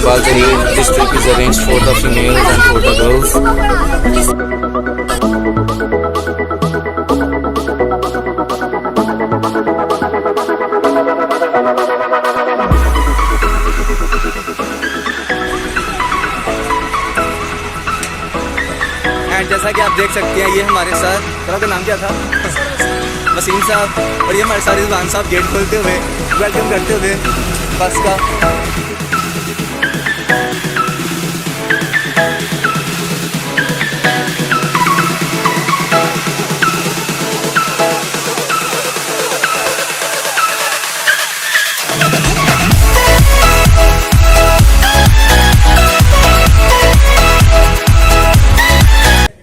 Iqbal Zahir. This trip is arranged for the females and for the girls. And जैसा कि आप देख सकते हैं ये हमारे साथ, का नाम क्या था? वसीम साहब। और ये हमारे साथ रिजवान साहब गेट खोलते हुए वेलकम करते हुए बस का।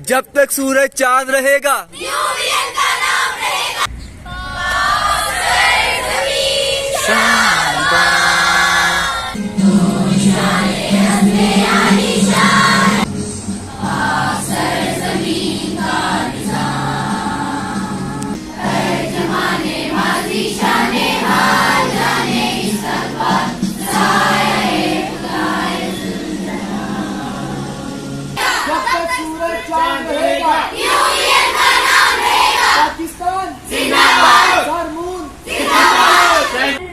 जब तक सूरज चांद रहेगा यूनियन का नाम रहेगा। यूनियन का नाम रहेगा। पाकिस्तान जिंदाबाद। सरमून जिंदाबाद।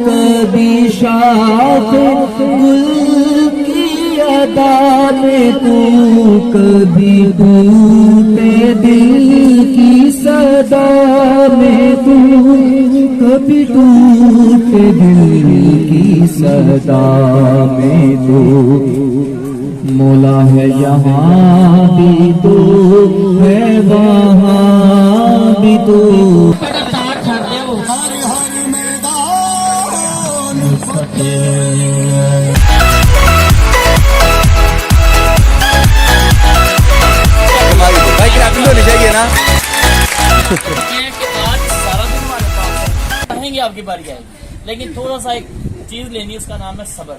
कभी शाख गुल की अदा में तू, कभी टूटे दिल की सदा में तू, कभी टूटे दिल की सदा में तू। मौला है यहाँ भी तू, है वहाँ भी तू। भाई ग्राफिक होनी चाहिए ना। आज सारा दिन हमारे पास पढ़ेंगे, आपकी बारी आएगी, लेकिन थोड़ा सा एक चीज लेनी है, उसका नाम है सब्र।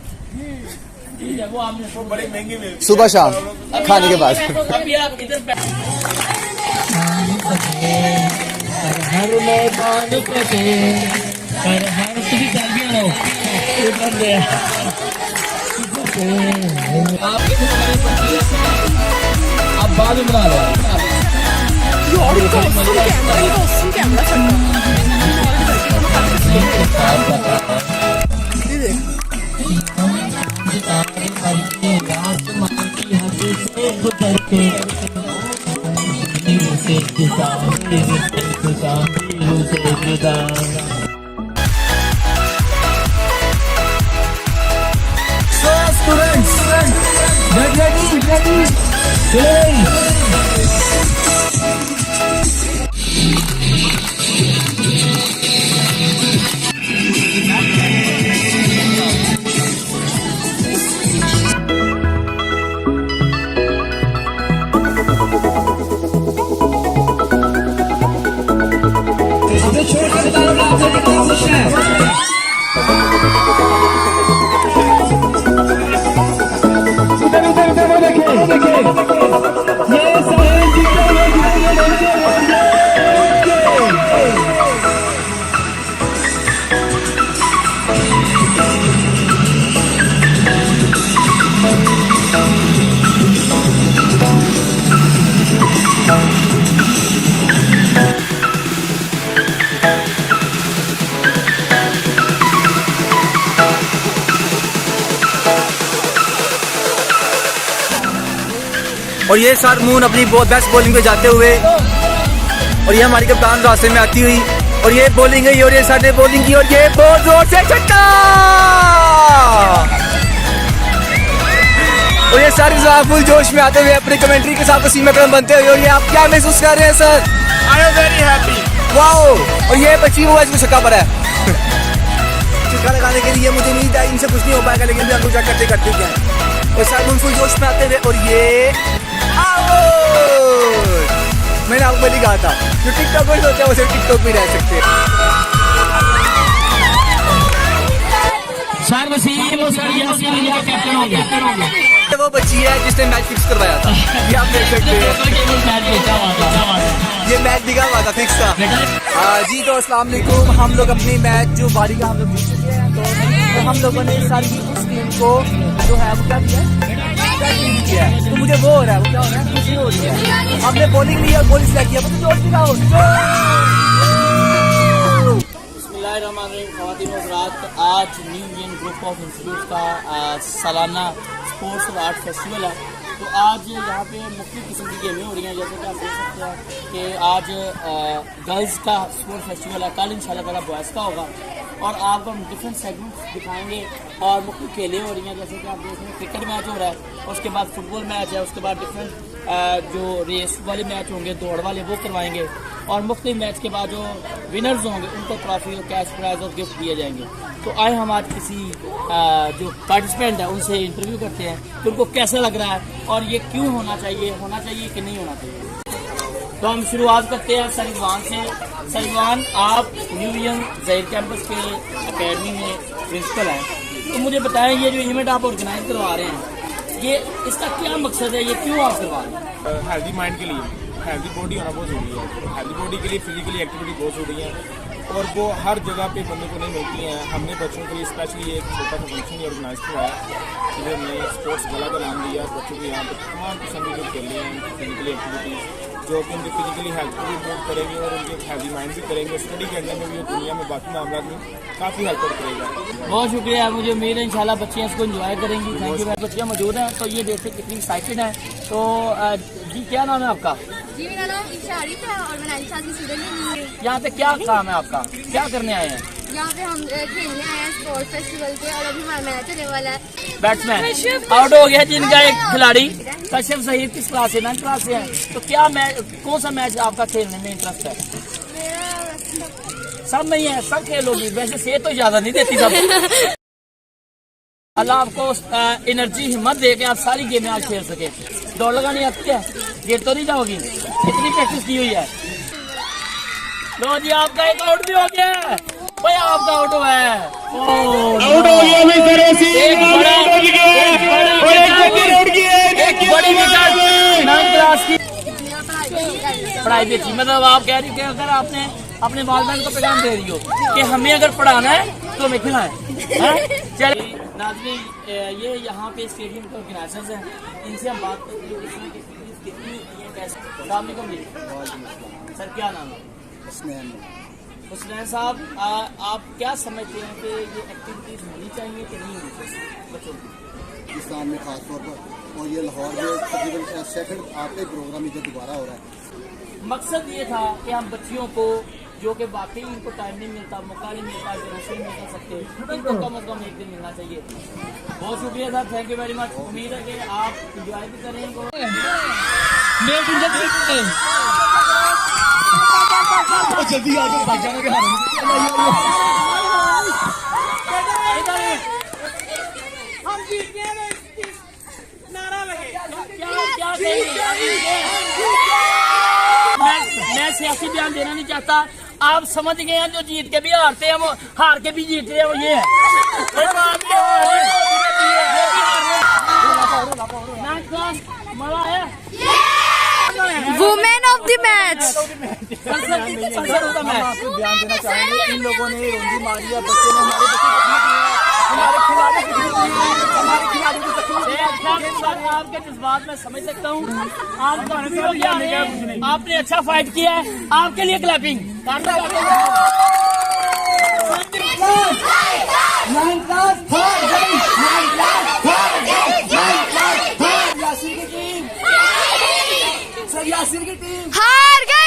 ठीक है, वो आपने बड़ी महंगी मिलती सुबह शाम खाने के बाद। अभी आप इधर हर मैदान पे हर किसी तरबिया आप बाद में बना लो। और ये सरमून अपनी बहुत बेस्ट बॉलिंग पे जाते हुए, और ये हमारी कप्तान रास्ते में आती हुई, और ये बॉलिंग है, और ये सर ने बॉलिंग की, और ये बहुत जोर से छक्का। और ये सर फुल जोश में आते हुए अपनी कमेंट्री के साथ पसीना गर्म बनते हुए। और ये आप क्या महसूस कर रहे हैं sir? I am very happy. Wow. और ये बच्ची वो इसको छक्का पड़ा है। छक्का लगाने के लिए मुझे उम्मीद है इनसे कुछ नहीं हो पाएगा, लेकिन भी हम लोग करते करते क्या है और शायद फुल जोश में आते हुए और ये आउट। मैंने आपको पहले कहा था जो टिकटॉकर्स होते हैं वो सिर्फ टिकटॉक में रह सकते हैं। सर वसीम और सर यासीन ये कैप्टन होंगे। वो बच्ची है जिसने मैच फिक्स करवाया था, ये आप देख सकते हैं। ये मैच दिखा हुआ था, फिक्स था। जी तो अस्सलाम वालेकुम। हम लोग अपनी मैच जो बारी का हम लोग जीत चुके हैं, तो हम लोगों ने सारी उस टीम को जो है वो क्या किया है, तो मुझे वो हो रहा है, वो क्या हो रहा है, खुशी हो रही है। हमने बॉलिंग ली और बॉलिंग सिलेक्ट किया, तो जोश दिखाओ। ख़वातीन और हज़रात, आज new Indian group of institute का सालाना स्पोर्ट्स और आर्ट फेस्टिवल है। तो आज यहाँ पे मुख्तलिफ किस्म की गेमें हो रही हैं, जैसे कि आप देख सकते हैं कि आज गर्ल्स का स्पोर्ट्स फेस्टिवल है, कल इंशाल्लाह ताला बॉयज़ का होगा और आपको हम डिफरेंट सेगमेंट्स दिखाएंगे और मुख्तलिफ खेलें हो रही हैं, जैसे कि आप देख रहे हैं क्रिकेट मैच हो रहा है, उसके बाद फुटबॉल मैच है, उसके बाद डिफरेंट जो रेस वाले मैच होंगे, दौड़ वाले वो करवाएंगे और मुख्तलिफ मैच के बाद जो विनर्स होंगे उनको ट्रॉफी और कैश प्राइज और गिफ्ट दिए जाएंगे। तो आए हम आज किसी जो पार्टिसिपेंट है उनसे इंटरव्यू करते हैं कि उनको कैसा लग रहा है और ये क्यों होना चाहिए कि नहीं होना चाहिए। तो हम शुरुआत करते हैं सरिवान से। सरिवान, आप न्यू इंडियन ज़हीर कैंपस के अकेडमी में प्रिंसिपल हैं, तो मुझे बताएं ये जो इवेंट आप ऑर्गेनाइज करवा रहे हैं, ये इसका क्या मकसद है, ये क्यों आप करवा रहे हैं? हेल्दी माइंड के लिए हेल्दी बॉडी होना बहुत ज़रूरी है। हेल्दी बॉडी के लिए फिजिकली एक्टिविटी बहुत ज़रूरी है और वो हर जगह पे बंदे को नहीं मिलती हैं। हमने बच्चों के लिए स्पेशली एक छोटा सा फंक्शन ऑर्गेनाइज किया है, जिसमें हमने स्पोर्ट्स गला का नाम दिया। बच्चों को यहाँ पर तमाम किस्म के जो खेल रहे हैं फिजिकली एक्टिविटीज़ जो कि उनकी फिजिकली हेल्थ को भी इम्प्रूव करेंगे और उनके हेल्दी माइंड भी करेंगे, स्टडी करने में भी और दुनिया में बाकी मामला में काफ़ी हेल्प करेगा। बहुत शुक्रिया, मुझे उम्मीद है इंशाल्लाह बच्चियाँ इसको एंजॉय करेंगी। Thank you. बच्चियाँ मौजूद हैं तो ये देखते कितनी एक्साइटेड हैं। तो जी क्या नाम है आपका? जी मेरा नाम ईशा आरिफ है और मैं 9th क्लास की स्टूडेंट हूँ। यहाँ पे क्या काम है आपका, क्या करने आए हैं? यहाँ पे हम खेलने आए हैं स्पोर्ट्स फेस्टिवल पे और अभी हमारा मैच होने वाला है। बैट्समैन आउट हो गया जिनका एक खिलाड़ी कश्यप ज़हीर किस क्लास से? 9th क्लास से है। तो क्या मैच, कौन सा मैच आपका खेलने में इंटरेस्ट है? मेरा सब नहीं है, सब खेलोगी, वैसे सेहत तो ज्यादा नहीं देती सब। अल्लाह आपको एनर्जी हिम्मत दे के आप सारी गेमें आज खेल सके। दौड़ लगानी आती है, गिर तो नहीं जाओगी, इतनी प्रैक्टिस की हुई है। लो जी आपका एक आउट भी हो गया है, भाई आपका आउट हुआ है, आउट हो गया भाई सर। एक बड़ी विकेट 9th क्लास की पढ़ाई भी अच्छी। मतलब आप कह रही हो कि अगर आपने अपने वालिदैन को पैगाम दे रही हो कि हमें अगर पढ़ाना है तो हमें खिलाएं। चलिए नाज़रीन, ये यहाँ पे स्टेडियम के ऑर्गेनाइजर्स हैं, इनसे हम बात करते हैं कितनी होती है, कैसे। सर क्या नाम है? हुसनैन साहब, आप क्या समझते हैं कि ये एक्टिविटीज़ होनी चाहिए कि नहीं होनी चाहिए बच्चों की इस्लाम में खास तौर पर, और ये लाहौर में तकरीबन सेकंड आपका प्रोग्राम इधर दोबारा हो रहा है। मकसद ये था कि हम बच्चियों को जो कि वाकई इनको टाइम नहीं मिलता, मौका नहीं मिलता, जरूर नहीं कर सकते, इनको कम अज़ कम एक दिन मिलना चाहिए। बहुत शुक्रिया साहब, थैंक यू वेरी मच। उम्मीद है कि आप इंजॉय भी करेंगे। जल्दी आ जाओ, भाग जाना हम जीत गए, नारा लगे। मैं सियासी बयान देना नहीं चाहता, आप समझ गए हैं, जो जीत के भी हारते हैं वो हार के भी जीतते हैं, वो ये है। मजा है। Women of the match. हम आपको ध्यान देना चाहेंगे, इन लोगों ने रोंदी मारी है, बच्चों ने हमारे आपके जज्बात में समझ सकता हूँ, आपने अच्छा फाइट किया है, आपके लिए क्लैपिंग। हार गए।